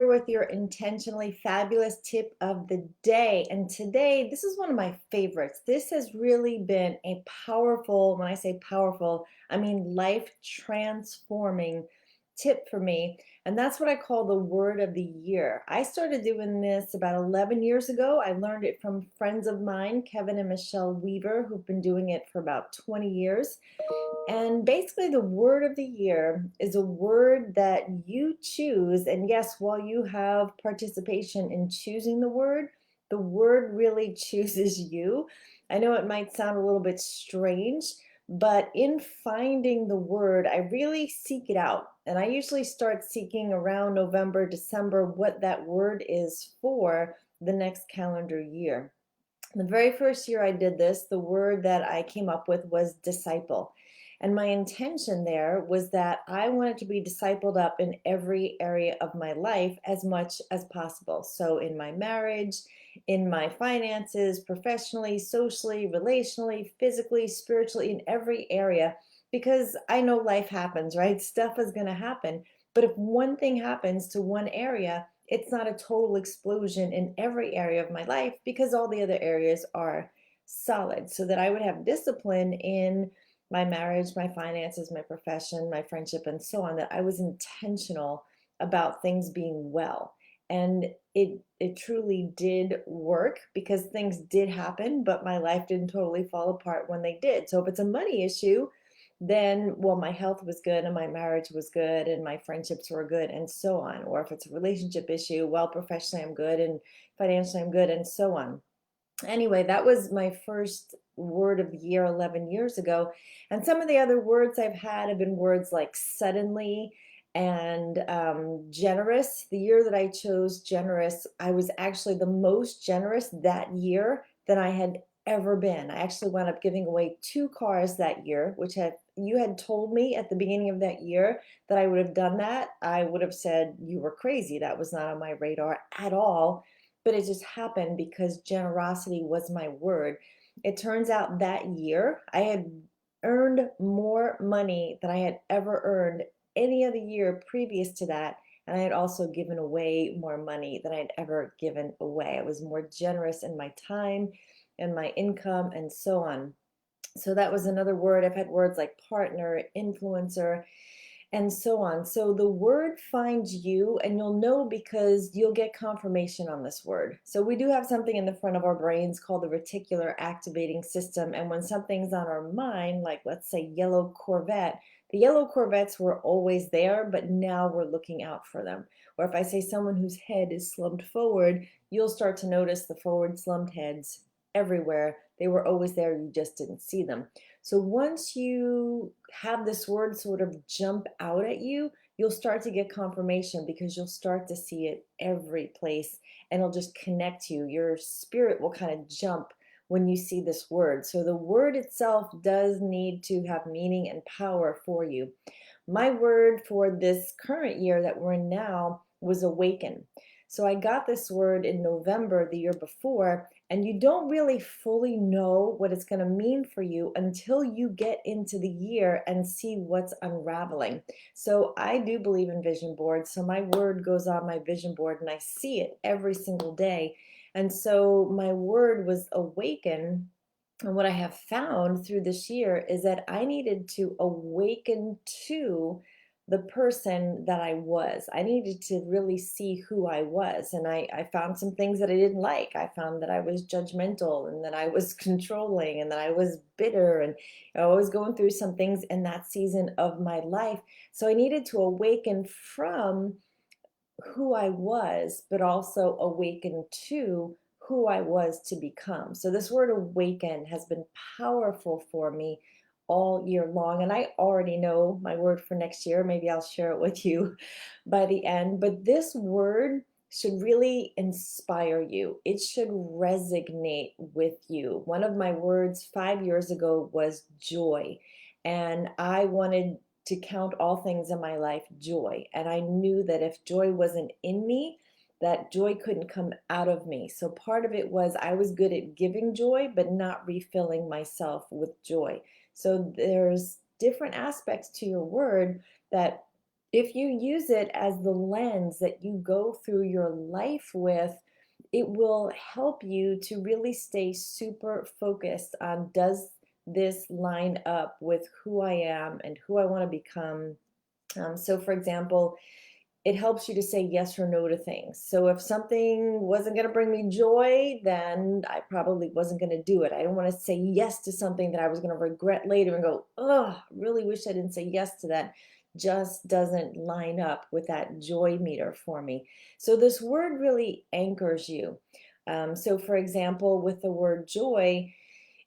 with your intentionally fabulous tip of the day. And today, this is one of my favorites. This has really been a powerful, when I say powerful, I mean life transforming tip for me. And that's what I call the word of the year. I started doing this about 11 years ago. I learned it from friends of mine, Kevin and Michelle Weaver, who've been doing it for about 20 years. And basically, the word of the year is a word that you choose. And yes, while you have participation in choosing the word really chooses you. I know it might sound a little bit strange, but in finding the word, I really seek it out. And I usually start seeking around November, December, what that word is for the next calendar year. The very first year I did this, the word that I came up with was disciple. And my intention there was that I wanted to be discipled up in every area of my life as much as possible. So, in my marriage, in my finances, professionally, socially, relationally, physically, spiritually, in every area, because I know life happens, right? Stuff is going to happen. But if one thing happens to one area, it's not a total explosion in every area of my life because all the other areas are solid. So that I would have discipline in my marriage, my finances, my profession, my friendship, and so on, that I was intentional about things being well. And it truly did work because things did happen, but my life didn't totally fall apart when they did. So if it's a money issue, then well, my health was good and my marriage was good and my friendships were good and so on. Or if it's a relationship issue, well, professionally I'm good and financially I'm good and so on. Anyway, that was my first word of the year 11 years ago. And some of the other words I've had have been words like suddenly and generous. The year that I chose generous, I was actually the most generous that year than I had ever been. I actually wound up giving away 2 cars that year, which had you had told me at the beginning of that year that I would have done that, I would have said you were crazy. That was not on my radar at all, but it just happened because generosity was my word. It turns out that year I had earned more money than I had ever earned any other year previous to that. And I had also given away more money than I had ever given away. I was more generous in my time and my income and so on. So that was another word. I've had words like partner, influencer, and so on. So the word finds you, and you'll know because you'll get confirmation on this word. So we do have something in the front of our brains called the reticular activating system. And when something's on our mind, like let's say yellow Corvette, the yellow Corvettes were always there, but now we're looking out for them. Or if I say someone whose head is slumped forward, you'll start to notice the forward slumped heads everywhere. They were always there, you just didn't see them. So once you have this word sort of jump out at you, you'll start to get confirmation because you'll start to see it every place and it'll just connect you. Your spirit will kind of jump when you see this word. So the word itself does need to have meaning and power for you. My word for this current year that we're in now was awaken. So I got this word in November the year before, and you don't really fully know what it's going to mean for you until you get into the year and see what's unraveling. So I do believe in vision boards. So my word goes on my vision board and I see it every single day. And so my word was awaken. And what I have found through this year is that I needed to awaken to the person that I was. I needed to really see who I was. And I found some things that I didn't like. I found that I was judgmental and that I was controlling and that I was bitter. And I was going through some things in that season of my life. So I needed to awaken from who I was, but also awaken to who I was to become. So this word awaken has been powerful for me all year long. And I already know my word for next year. Maybe I'll share it with you by the end. But this word should really inspire you. It should resonate with you. One of my words 5 years ago was joy. And I wanted to count all things in my life joy. And I knew that if joy wasn't in me, that joy couldn't come out of me. So part of it was I was good at giving joy, but not refilling myself with joy. So there's different aspects to your word that If you use it as the lens that you go through your life with, it will help you to really stay super focused on, does this line up with who I am and who I want to become? So, for example, it helps you to say yes or no to things. So if something wasn't going to bring me joy, then I probably wasn't going to do it. I don't want to say yes to something that I was going to regret later and go, oh, really wish I didn't say yes to that. Just doesn't line up with that joy meter for me. So this word really anchors you. So, for example, with the word joy,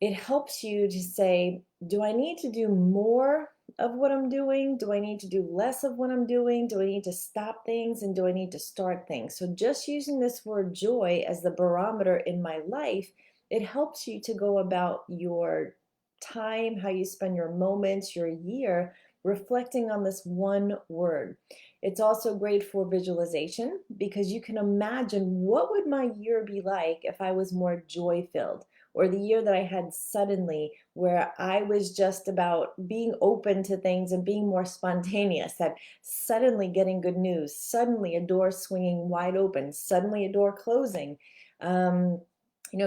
it helps you to say, do I need to do more of what I'm doing? Do I need to do less of what I'm doing? Do I need to stop things and do I need to start things? So, just using this word joy as the barometer in my life, it helps you to go about your time, how you spend your moments, your year, reflecting on this one word. It's also great for visualization because you can imagine, what would my year be like if I was more joy filled? Or the year that I had suddenly, where I was just about being open to things and being more spontaneous, that suddenly getting good news, suddenly a door swinging wide open, suddenly a door closing, um,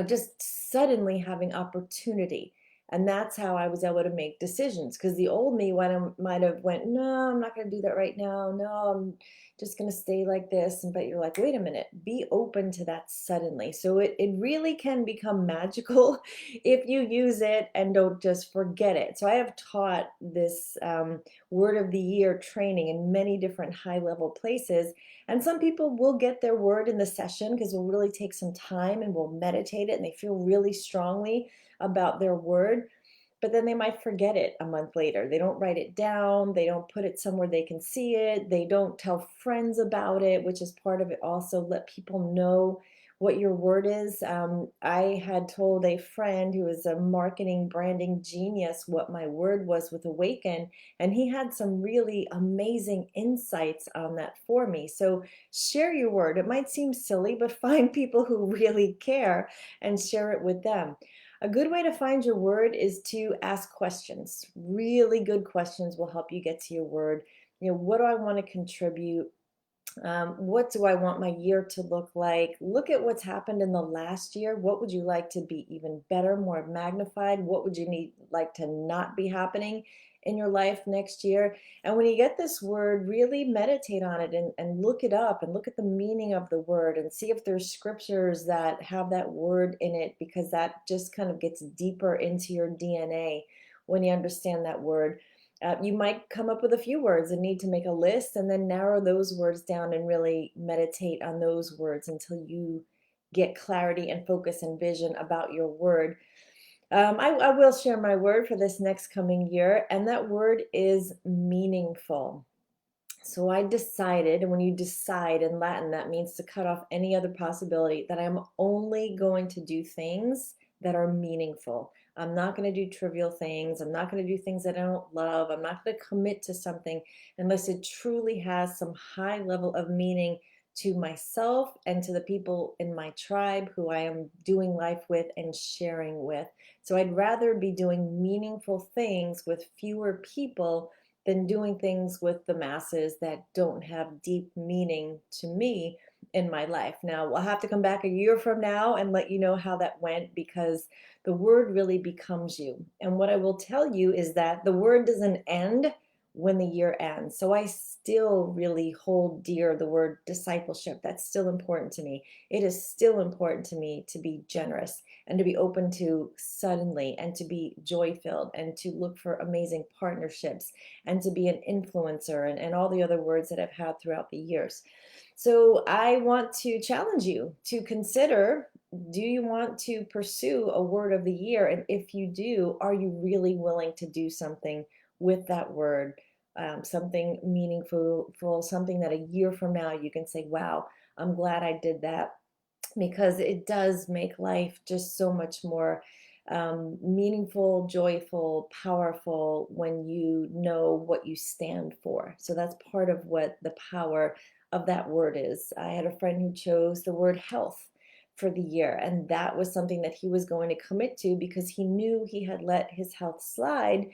just suddenly having opportunity. And that's how I was able to make decisions. Because the old me might have went, no, I'm not going to do that right now. No, I'm just going to stay like this. But you're like, wait a minute, be open to that suddenly. So it really can become magical if you use it and don't just forget it. So I have taught this word of the year training in many different high level places. And some people will get their word in the session because we'll really take some time and we'll meditate it and they feel really strongly about their word, but then they might forget it a month later. They don't write it down, they don't put it somewhere they can see it, they don't tell friends about it, which is part of it also. Let people know what your word is. I had told a friend who is a marketing branding genius what my word was with Awaken, and he had some really amazing insights on that for me. So share your word. It might seem silly, but find people who really care and share it with them. A good way to find your word is to ask questions. Really good questions will help you get to your word. What do I want to contribute? What do I want my year to look like? Look at what's happened in the last year. What would you like to be even better, more magnified? What would you need like to not be happening in your life next year? And when you get this word, really meditate on it and look it up and look at the meaning of the word and see if there's scriptures that have that word in it, because that just kind of gets deeper into your DNA when you understand that word. You might come up with a few words and need to make a list and then narrow those words down and really meditate on those words until you get clarity and focus and vision about your word. I will share my word for this next coming year, and that word is meaningful. So I decided, and when you decide in Latin, that means to cut off any other possibility, that I'm only going to do things that are meaningful. I'm not going to do trivial things. I'm not going to do things that I don't love. I'm not going to commit to something unless it truly has some high level of meaning to myself and to the people in my tribe who I am doing life with and sharing with. So I'd rather be doing meaningful things with fewer people than doing things with the masses that don't have deep meaning to me in my life. Now, we'll have to come back a year from now and let you know how that went, because the word really becomes you. And what I will tell you is that the word doesn't end when the year ends. So I still really hold dear the word discipleship. That's still important to me. It is still important to me to be generous and to be open to suddenly and to be joy filled and to look for amazing partnerships and to be an influencer and all the other words that I've had throughout the years. So I want to challenge you to consider, do you want to pursue a word of the year? And if you do, are you really willing to do something with that word? Something meaningful, something that a year from now you can say, wow, I'm glad I did that, because it does make life just so much more meaningful, joyful, powerful when you know what you stand for. So that's part of what the power of that word is. I had a friend who chose the word health for the year, and that was something that he was going to commit to because he knew he had let his health slide,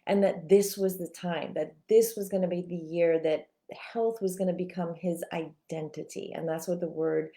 and that this was the time, that this was going to be the year that health was going to become his identity. And that's what the word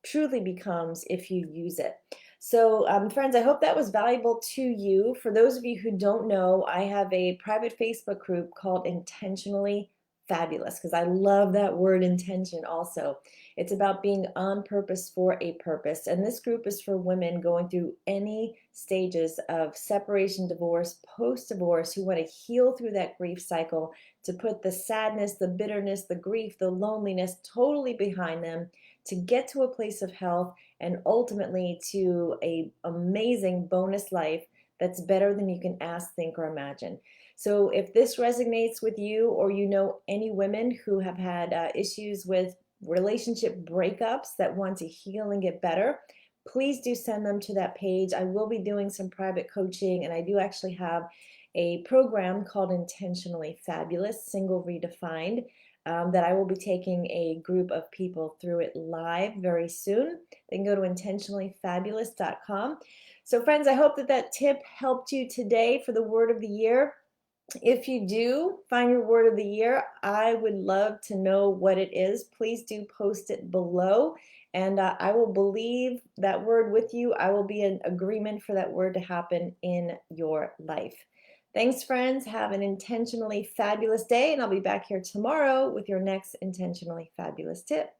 truly becomes if you use it. So, friends, I hope that was valuable to you. For those of you who don't know, I have a private Facebook group called Intentionally Fabulous because I love that word intention also. It's about being on purpose for a purpose. And this group is for women going through any stages of separation, divorce, post divorce, who want to heal through that grief cycle, to put the sadness, the bitterness, the grief, the loneliness totally behind them, to get to a place of health, and ultimately to a amazing bonus life that's better than you can ask, think, or imagine. So if this resonates with you, or you know any women who have had issues with relationship breakups that want to heal and get better, please do send them to that page. I will be doing some private coaching, and I do actually have a program called Intentionally Fabulous, Single Redefined, that I will be taking a group of people through it live very soon. They can go to intentionallyfabulous.com. So, friends, I hope that that tip helped you today for the word of the year. If you do find your word of the year, I would love to know what it is. Please do post it below, and I will believe that word with you. I will be in agreement for that word to happen in your life. Thanks, friends. Have an intentionally fabulous day, and I'll be back here tomorrow with your next intentionally fabulous tip.